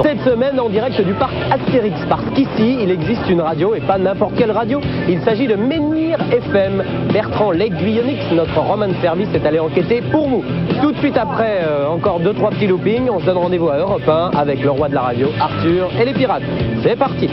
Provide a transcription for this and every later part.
Cette semaine en direct du parc Astérix, parce qu'ici il existe une radio et pas n'importe quelle radio. Il s'agit de Menhir FM. Bertrand l'Aiguillonix, notre Roman de service, est allé enquêter pour vous. Tout de suite après, encore 2-3 petits loopings, on se donne rendez-vous à Europe 1 avec le roi de la radio, Arthur et les pirates. C'est parti.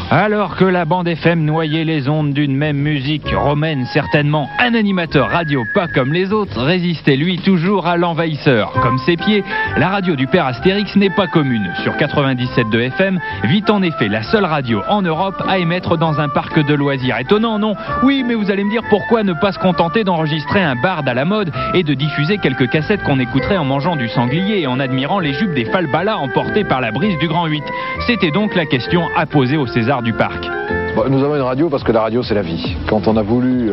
Alors que la bande FM noyait les ondes d'une même musique romaine, certainement un animateur radio pas comme les autres résistait lui toujours à l'envahisseur. Comme ses pieds, la radio du père Astérix n'est pas commune. Sur 97.2 FM vit en effet la seule radio en Europe à émettre dans un parc de loisirs. Étonnant, non? Oui, mais vous allez me dire pourquoi ne pas se contenter d'enregistrer un barde à la mode et de diffuser quelques cassettes qu'on écouterait en mangeant du sanglier et en admirant les jupes des falbalas emportées par la brise du Grand 8. C'était donc la question à poser au César du parc. Bon, nous avons une radio parce que la radio c'est la vie. Quand on a voulu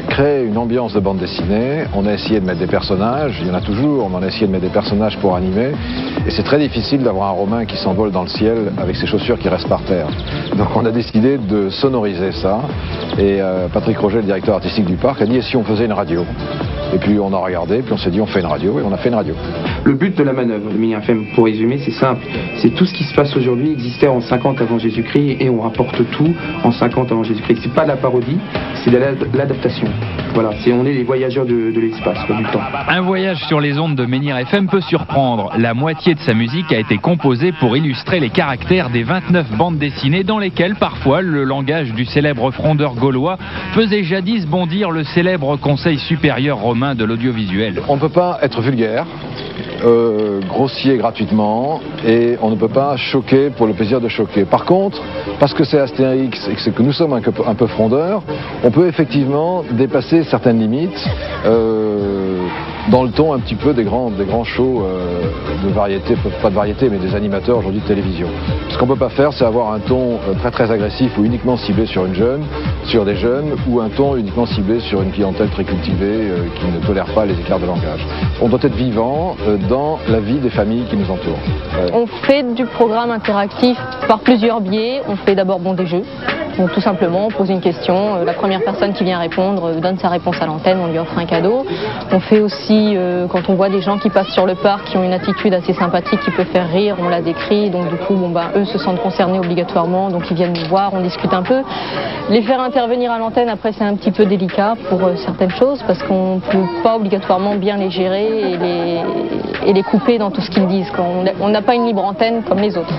créer une ambiance de bande dessinée, on a essayé de mettre des personnages, il y en a toujours, mais on a essayé de mettre des personnages pour animer. Et c'est très difficile d'avoir un Romain qui s'envole dans le ciel avec ses chaussures qui restent par terre. Donc on a décidé de sonoriser ça. Et Patrick Roger, le directeur artistique du parc, a dit et si on faisait une radio? Et puis on a regardé, puis on s'est dit on fait une radio, et on a fait une radio. Le but de la manœuvre de Menhir FM, pour résumer, c'est simple. C'est tout ce qui se passe aujourd'hui existait en 50 avant Jésus-Christ et on rapporte tout en 50 avant Jésus-Christ. C'est pas de la parodie, c'est de l'adaptation. Voilà, on est les voyageurs de l'espace, du temps. Un voyage sur les ondes de Menhir FM peut surprendre. La moitié de sa musique a été composée pour illustrer les caractères des 29 bandes dessinées dans lesquelles parfois le langage du célèbre frondeur gaulois faisait jadis bondir le célèbre Conseil supérieur romain de l'audiovisuel. On ne peut pas être vulgaire, grossier gratuitement, et on ne peut pas choquer pour le plaisir de choquer. Par contre, parce que c'est Astérix et que nous sommes un peu frondeurs, on peut effectivement dépasser certaines limites dans le ton un petit peu des grands shows de variété, pas de variété, mais des animateurs aujourd'hui de télévision. Ce qu'on ne peut pas faire, c'est avoir un ton très très agressif ou uniquement ciblé sur des jeunes, ou un ton uniquement ciblé sur une clientèle très cultivée qui ne tolère pas les écarts de langage. On doit être vivant dans la vie des familles qui nous entourent. On fait du programme interactif par plusieurs biais. On fait d'abord des jeux. Donc tout simplement, on pose une question, la première personne qui vient répondre donne sa réponse à l'antenne, on lui offre un cadeau. On fait aussi, quand on voit des gens qui passent sur le parc, qui ont une attitude assez sympathique, qui peut faire rire, on la décrit, donc du coup, eux se sentent concernés obligatoirement, donc ils viennent nous voir, on discute un peu. Les faire intervenir à l'antenne, après c'est un petit peu délicat pour certaines choses, parce qu'on ne peut pas obligatoirement bien les gérer et les couper dans tout ce qu'ils disent. On n'a pas une libre antenne comme les autres.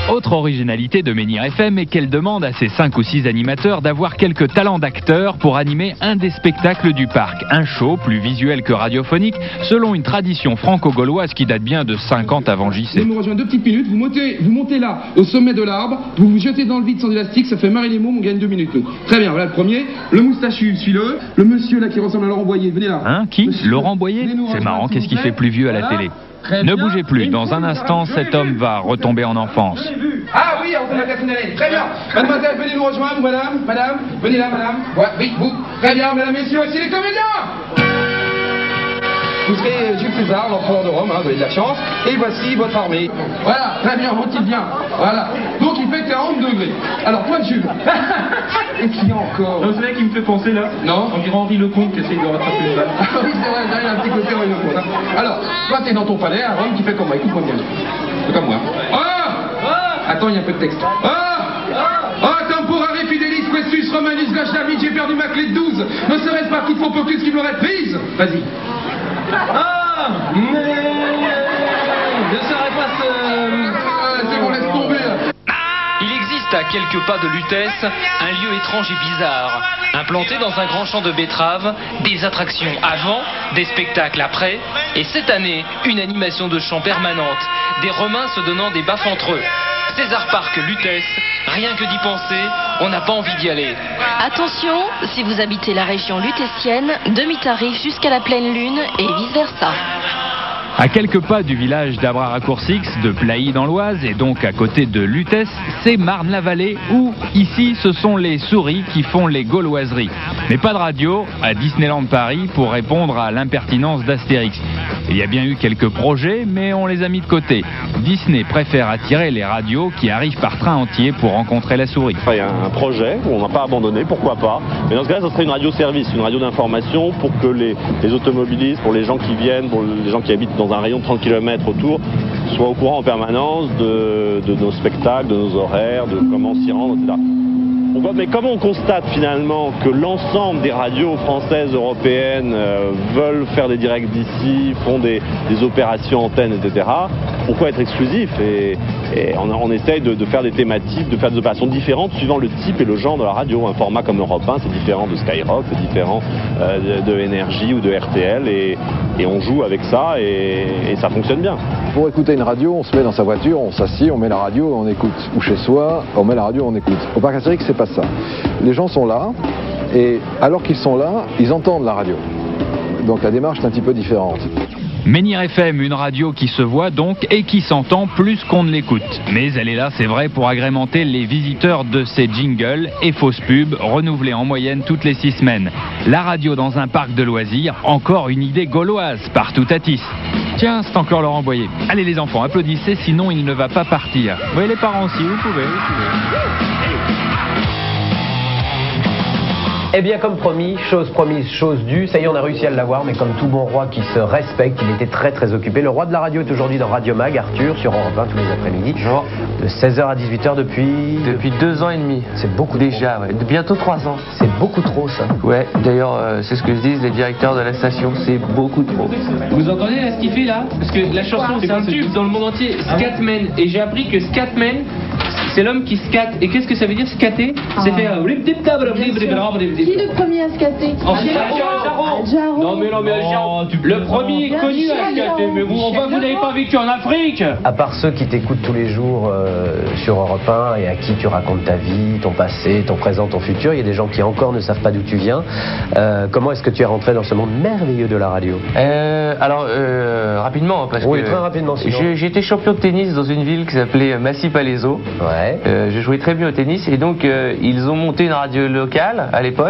Autre originalité de Menhir FM est qu'elle demande à ses 5 ou 6 animateurs d'avoir quelques talents d'acteurs pour animer un des spectacles du parc. Un show plus visuel que radiophonique, selon une tradition franco-gauloise qui date bien de 50 avant JC. Vous nous rejoignez 2 petites minutes, vous montez là, au sommet de l'arbre, vous vous jetez dans le vide sans élastique, ça fait marrer les mômes, on gagne 2 minutes. Très bien, voilà le premier. Le moustachu, suis-le. Le monsieur là qui ressemble à Laurent Boyer, venez là. Hein, qui? Monsieur, Laurent Boyer? C'est marrant, qu'est-ce qu'il fait plus vieux à la télé? Ne bougez plus, dans un instant, cet homme va retomber en enfance. Ah oui, on fait la personnalité. Très bien. Mademoiselle, venez nous rejoindre, madame. Venez là, madame. Ouais, oui, vous. Très bien, mesdames, messieurs, voici les comédiens. Vous serez Jules César, l'empereur de Rome, vous avez de la chance. Et voici votre armée. Voilà, très bien, monte-il bien. Voilà. Donc il fait 40 degrés. Alors, toi, Jules. Et qui encore? Vous savez qui me fait penser là? Non. On dirait Henri Lecomte qui essaye de rattraper le bal. Ah oui, c'est vrai, il y a un petit côté Henri Lecomte. Alors, toi, t'es dans ton palais, à Rome, qui fait comment? Écoute-moi bien. C'est comme moi. Attends, il y a un peu de texte. Temporare fidelis questus romanus gachavit, j'ai perdu ma clé de 12. Ne serait-ce pas qu'il faut Pocus qui me l'aurait prise? Vas-y. Je serais pas C'est bon, laisse tomber. Il existe à quelques pas de Lutèce un lieu étrange et bizarre. Implanté dans un grand champ de betteraves, des attractions avant, des spectacles après, et cette année, une animation de chant permanente, des Romains se donnant des baffes entre eux. César Parc Lutèce, rien que d'y penser, on n'a pas envie d'y aller. Attention, si vous habitez la région lutétienne, demi-tarif jusqu'à la pleine lune et vice-versa. À quelques pas du village d'Abra-Raccourcix, de Plailly dans l'Oise, et donc à côté de Lutèce, c'est Marne-la-Vallée, où, ici, ce sont les souris qui font les gauloiseries. Mais pas de radio à Disneyland Paris pour répondre à l'impertinence d'Astérix. Il y a bien eu quelques projets, mais on les a mis de côté. Disney préfère attirer les radios qui arrivent par train entier pour rencontrer la souris. Il y a un projet où on n'a pas abandonné, pourquoi pas. Mais dans ce cas-là, ce serait une radio-service, une radio d'information pour que les automobilistes, pour les gens qui viennent, pour les gens qui habitent dans un rayon de 30 km autour, soient au courant en permanence de nos spectacles, de nos horaires, de comment s'y rendre, etc. Mais comment on constate finalement que l'ensemble des radios françaises, européennes veulent faire des directs d'ici, font des opérations antennes, etc. Pourquoi être exclusif? Et on essaye de faire des thématiques, de faire des opérations différentes suivant le type et le genre de la radio. Un format comme Europe 1, c'est différent de Skyrock, c'est différent de Énergie ou de RTL, et on joue avec ça et ça fonctionne bien. Pour écouter une radio, on se met dans sa voiture, on s'assied, on met la radio et on écoute. Ou chez soi, on met la radio et on écoute. Au Parc Astérix, c'est pas ça. Les gens sont là, et alors qu'ils sont là, ils entendent la radio. Donc la démarche est un petit peu différente. Menhir FM, une radio qui se voit donc et qui s'entend plus qu'on ne l'écoute. Mais elle est là, c'est vrai, pour agrémenter les visiteurs de ces jingles et fausses pubs renouvelés en moyenne toutes les 6 semaines. La radio dans un parc de loisirs, encore une idée gauloise, partout à Tis. Tiens, c'est encore Laurent Boyer. Allez les enfants, applaudissez, sinon il ne va pas partir. Vous voyez les parents aussi, vous pouvez. Eh bien, comme promis, chose promise, chose due. Ça y est, on a réussi à l'avoir, mais comme tout bon roi qui se respecte, il était très très occupé. Le roi de la radio est aujourd'hui dans Radio Mag, Arthur, sur Europe 1 tous les après-midi. Bonjour. De 16h à 18h depuis 2 ans et demi. C'est beaucoup déjà, ouais. Bientôt 3 ans. C'est beaucoup trop, ça. Ouais, d'ailleurs, c'est ce que disent les directeurs de la station, c'est beaucoup trop. Vous entendez là ce qu'il fait là? Parce que la chanson, c'est un tube dans le monde entier. Scatman. Et j'ai appris que Scatman, c'est l'homme qui scatte. Et qu'est-ce que ça veut dire scatter? C'est faire. Qui est le premier à scatter? Jarreau. Non mais Jarreau. Le premier connu à scatter. Mais vous n'avez pas vécu en Afrique. À part ceux qui t'écoutent tous les jours sur Europe 1 et à qui tu racontes ta vie, ton passé, ton présent, ton futur, il y a des gens qui encore ne savent pas d'où tu viens. Comment est-ce que tu es rentré dans ce monde merveilleux de la radio? Rapidement, parce que très rapidement. J'ai été champion de tennis dans une ville qui s'appelait Massy-Palaiseau. Ouais. Je jouais très bien au tennis et donc ils ont monté une radio locale à l'époque,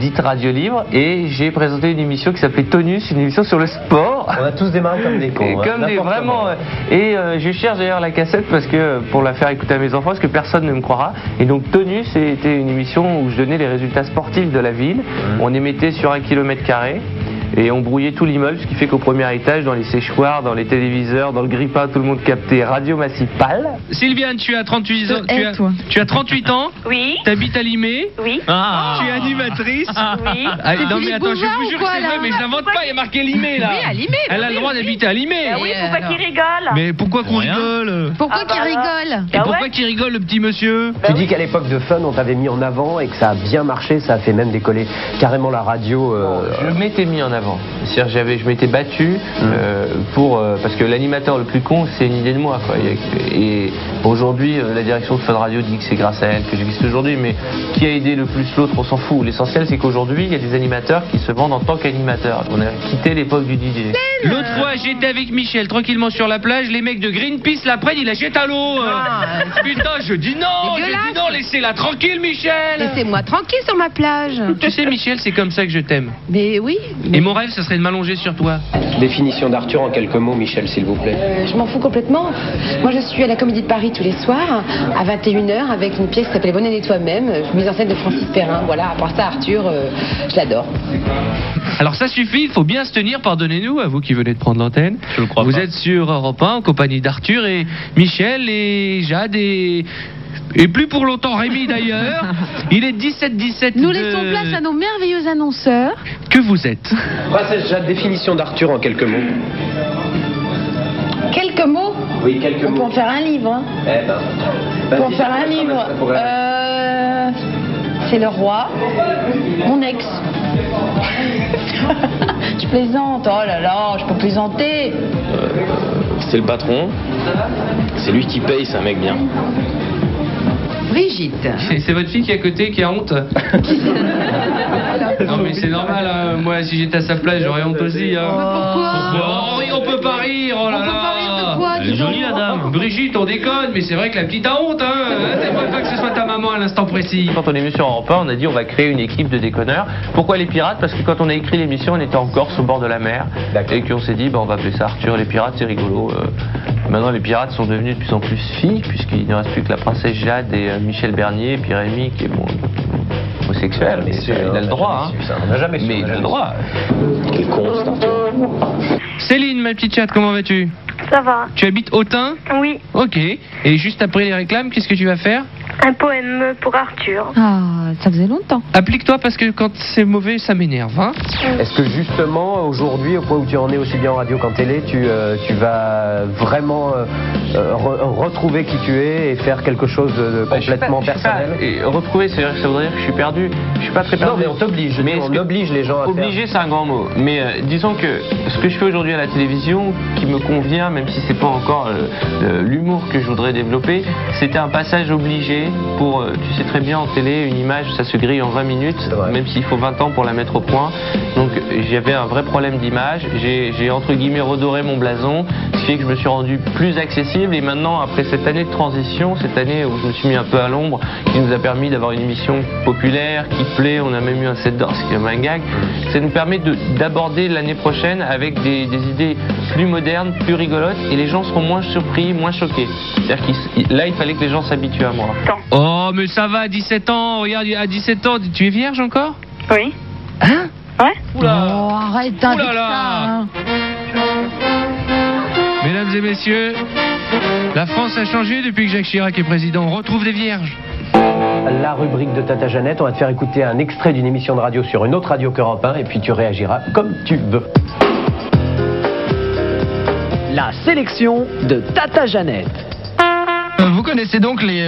dite Radio Libre, et j'ai présenté une émission qui s'appelait Tonus, une émission sur le sport. On a tous démarré comme des cons. Vraiment. Et je cherche d'ailleurs la cassette parce que pour la faire écouter à mes enfants, parce que personne ne me croira. Et donc Tonus était une émission où je donnais les résultats sportifs de la ville. On émettait sur 1 km². Et on brouillait tout l'immeuble, ce qui fait qu'au premier étage, dans les séchoirs, dans les téléviseurs, dans le grille-pain, tout le monde captait Radio Massy-Pal. Sylviane, tu as 38 ans. Tu as 38 ans. Oui. T'habites à Limay. Oui. Tu es animatrice. Oui. Non mais attends, je vous jure que c'est vrai, mais je n'invente pas, il y a marqué Limay là. Oui, à Limay. Elle a le droit d'habiter à Limay. Oui, pourquoi qu'il rigole? Mais pourquoi qu'on rigole? Pourquoi qu'il rigole? Et pourquoi qu'il rigole, le petit monsieur? Tu dis qu'à l'époque de Fun, on t'avait mis en avant et que ça a bien marché, ça a fait même décoller carrément la radio. Je m'étais mis en avant. C'est-à-dire, je m'étais battu parce que l'animateur le plus con, c'est une idée de moi, quoi. Et aujourd'hui, la direction de Fun Radio dit que c'est grâce à elle que j'existe aujourd'hui, mais qui a aidé le plus l'autre, on s'en fout. L'essentiel, c'est qu'aujourd'hui, il y a des animateurs qui se vendent en tant qu'animateurs. On a quitté l'époque du DJ. L'autre fois, j'étais avec Michel, tranquillement sur la plage, les mecs de Greenpeace la prennent, ils la jettent à l'eau. Putain, je dis non, laissez-la tranquille, Michel. Laissez-moi tranquille sur ma plage. Tu sais, Michel, c'est comme ça que je t'aime. Mais oui. Et mon rêve, ce serait de m'allonger sur toi. Définition d'Arthur en quelques mots, Michel, s'il vous plaît. Je m'en fous complètement. Moi, je suis à la Comédie de Paris tous les soirs, à 21h, avec une pièce qui s'appelle Bonne année toi-même, mise en scène de Francis Perrin. Voilà, à part ça, Arthur, je l'adore. Alors ça suffit, il faut bien se tenir, pardonnez-nous, à vous qui venez de prendre l'antenne. Je le crois vous pas. êtes sur Europe 1 en compagnie d'Arthur et Michel et Jade et plus pour longtemps Rémi d'ailleurs. Il est 17-17. Nous laissons place à nos merveilleux annonceurs. Que vous êtes? Princesse Jade, définition d'Arthur en quelques mots. Quelques mots? Oui, quelques mots. On peut en faire un livre. Hein. On peut en faire un livre. C'est le roi, mon ex. Je plaisante, oh là là, je peux plaisanter. C'est le patron, c'est lui qui paye, c'est un mec bien. Brigitte. C'est votre fille qui est à côté qui a honte. Non mais c'est normal, hein. Moi si j'étais à sa place j'aurais honte aussi. Hein. Pourquoi? On peut pas rire, oh là là. On peut pas rire de quoi? Elle est jolie la dame. Brigitte, on déconne, mais c'est vrai que la petite a honte, hein. C'est pas que ce soit ta maman à l'instant précis. Quand on est venu sur Europe 1, on a dit on va créer une équipe de déconneurs. Pourquoi les pirates? Parce que quand on a écrit l'émission, on était en Corse au bord de la mer. Et qu'on s'est dit, on va appeler ça Arthur les pirates, c'est rigolo. Maintenant, les pirates sont devenus de plus en plus filles, puisqu'il ne reste plus que la princesse Jade et Michel Bernier, et puis Rémi, qui est homosexuel. Mais il a le droit. On n'a jamais su. Mais il a le droit. Quel con, cet Arthur. Céline, ma petite chatte, comment vas-tu? Ça va. Tu habites Autun? Oui. Ok. Et juste après les réclames, qu'est-ce que tu vas faire? Un poème pour Arthur. Ah, ça faisait longtemps. Applique-toi parce que quand c'est mauvais, ça m'énerve. Hein. Est-ce que justement, aujourd'hui, au point où tu en es aussi bien en radio qu'en télé, tu vas vraiment retrouver qui tu es et faire quelque chose de complètement personnel? Et retrouver, ça voudrait dire que je suis perdu. Je suis pas très perdu. Non, mais on t'oblige. On oblige les gens à obliger, c'est un grand mot. Mais disons que ce que je fais aujourd'hui à la télévision, qui me convient, même si c'est pas encore l'humour que je voudrais développer, c'était un passage obligé pour, tu sais très bien, en télé, une image, ça se grille en 20 minutes, même s'il faut 20 ans pour la mettre au point. Donc j'avais un vrai problème d'image. J'ai entre guillemets redoré mon blason, ce qui fait que je me suis rendu plus accessible. Et maintenant, après cette année de transition, cette année où je me suis mis un peu à l'ombre, qui nous a permis d'avoir une émission populaire, qui plaît, on a même eu un set d'or, ce qui est un gag, ça nous permet d'aborder l'année prochaine avec des idées plus modernes, plus rigolotes, et les gens seront moins surpris, moins choqués. C'est-à-dire là, il fallait que les gens s'habituent à moi. Oh, mais ça va, à 17 ans, regarde, à 17 ans, tu es vierge encore? Oui. Hein? Ouais. Oula. Oh, arrête avec ça, hein. Mesdames et messieurs, la France a changé depuis que Jacques Chirac est président. On retrouve des vierges. La rubrique de Tata Jeannette, on va te faire écouter un extrait d'une émission de radio sur une autre radio qu'Europe 1 et puis tu réagiras comme tu veux. La sélection de Tata Jeannette. Vous connaissez donc les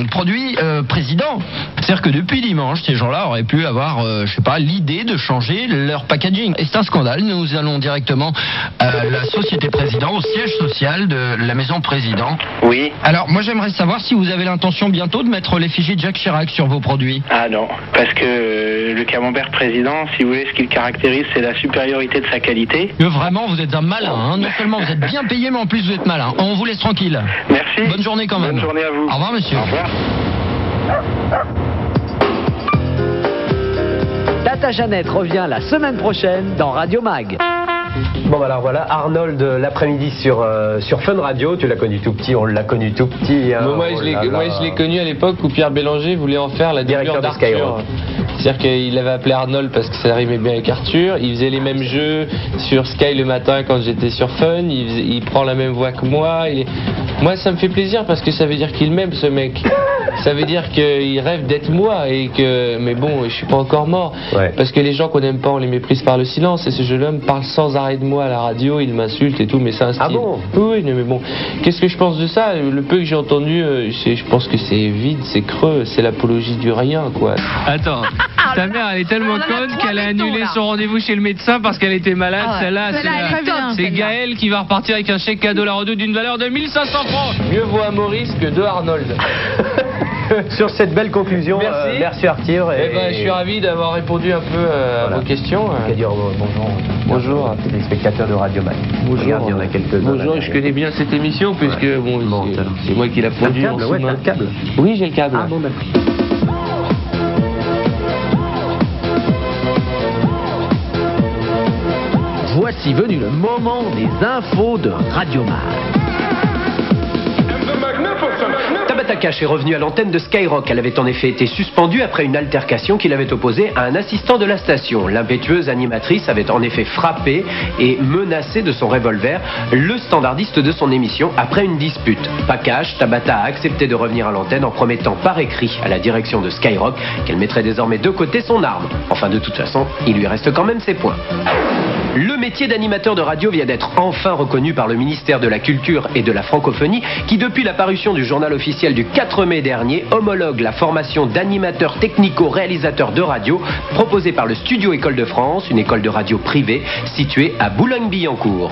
produits présidents. C'est-à-dire que depuis dimanche, ces gens-là auraient pu avoir, je sais pas, l'idée de changer leur packaging. Et c'est un scandale. Nous allons directement à la société président, au siège social de la maison président. Oui. Alors, moi, j'aimerais savoir si vous avez l'intention bientôt de mettre l'effigie de Jacques Chirac sur vos produits. Ah non, parce que le camembert président, si vous voulez, ce qui le caractérise, c'est la supériorité de sa qualité. Vraiment, vous êtes un malin. Hein. Non seulement vous êtes bien payé, mais en plus vous êtes malin. On vous laisse tranquille. Merci. Bonne journée quand même. Bonne journée à vous. Au revoir, monsieur. Au revoir. Tata Jeannette revient la semaine prochaine dans Radio Mag. Bon alors voilà, Arnold l'après-midi sur Fun Radio, tu l'as connu tout petit, on l'a connu tout petit. Hein, moi je l'ai connu à l'époque où Pierre Bélanger voulait en faire la doublure d'Arthur. C'est-à-dire qu'il avait appelé Arnold parce que ça rimait bien avec Arthur, il faisait les mêmes jeux sur Sky le matin quand j'étais sur Fun, il prend la même voix que moi. Moi ça me fait plaisir parce que ça veut dire qu'il m'aime ce mec. Ça veut dire qu'il rêve d'être moi et que... Mais bon, je suis pas encore mort. Ouais. Parce que les gens qu'on n'aime pas, on les méprise par le silence. Et ce jeune homme parle sans arrêt de moi à la radio, il m'insulte et tout, mais c'est un style. Ah bon? Oui, mais bon. Qu'est-ce que je pense de ça? Le peu que j'ai entendu, je pense que c'est vide, c'est creux, c'est l'apologie du rien, quoi. Attends, ta mère, elle est tellement conne qu'elle a annulé son rendez-vous chez le médecin parce qu'elle était malade. Ah ouais. Celle-là, c'est Gaël qui va repartir avec un chèque cadeau à la redoute d'une valeur de 1500 francs. Mieux vaut un Maurice que deux Arnold. Sur cette belle conclusion, merci Arthur. Je suis ravi d'avoir répondu un peu à vos questions. Bonjour à tous les spectateurs de Radio Mag. Bonjour, il y en a quelques-uns. Bonjour, je connais bien cette émission puisque c'est moi qui l'a produit. T'as le câble? Oui, j'ai le câble. Ah bon, d'accord. Voici venu le moment des infos de Radio Mag. Tabata Cash est revenue à l'antenne de Skyrock. Elle avait en effet été suspendue après une altercation qu'il avait opposée à un assistant de la station. L'impétueuse animatrice avait en effet frappé et menacé de son revolver le standardiste de son émission après une dispute. Pas cash, Tabata a accepté de revenir à l'antenne en promettant par écrit à la direction de Skyrock qu'elle mettrait désormais de côté son arme. Enfin, de toute façon, il lui reste quand même ses points. Le métier d'animateur de radio vient d'être enfin reconnu par le ministère de la Culture et de la Francophonie qui, depuis la parution du journal officiel du 4 mai dernier, homologue la formation d'animateur technico-réalisateur de radio proposée par le Studio École de France, une école de radio privée située à Boulogne-Billancourt.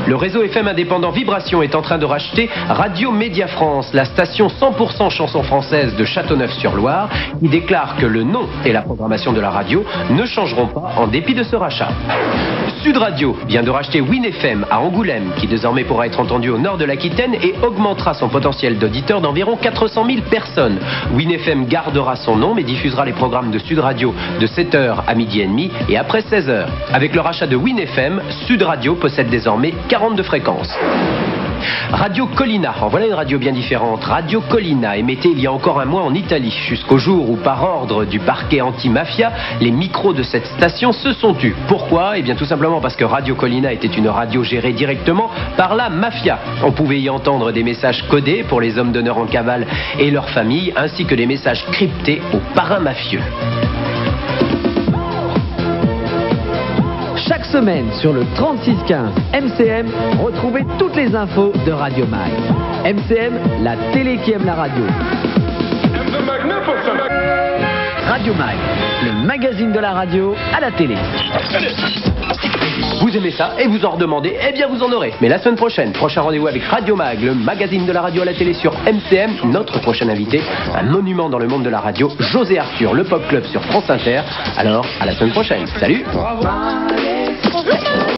Le réseau FM indépendant Vibration est en train de racheter Radio Média France, la station 100% chansons françaises de Châteauneuf-sur-Loire, qui déclare que le nom et la programmation de la radio ne changeront pas en dépit de ce rachat. Sud Radio vient de racheter WinFM à Angoulême, qui désormais pourra être entendu au nord de l'Aquitaine et augmentera son potentiel d'auditeurs d'environ 400 000 personnes. WinFM gardera son nom, mais diffusera les programmes de Sud Radio de 7h à midi et demi et après 16h. Avec le rachat de WinFM, Sud Radio possède désormais 42 fréquences. Radio Collina, en voilà une radio bien différente. Radio Collina, émettait il y a encore un mois en Italie, jusqu'au jour où, par ordre du parquet anti-mafia, les micros de cette station se sont tus. Pourquoi ? Eh bien tout simplement parce que Radio Collina était une radio gérée directement par la mafia. On pouvait y entendre des messages codés pour les hommes d'honneur en cavale et leurs familles, ainsi que des messages cryptés aux parrains mafieux. Chaque semaine sur le 3615 MCM, retrouvez toutes les infos de Radio Mag. MCM, la télé qui aime la radio. Radio Mag, le magazine de la radio à la télé. Vous aimez ça et vous en redemandez, eh bien vous en aurez. Mais la semaine prochaine, prochain rendez-vous avec Radio Mag, le magazine de la radio à la télé sur MCM. Notre prochain invité, un monument dans le monde de la radio, José Arthur, le Pop Club sur France Inter. Alors, à la semaine prochaine. Salut.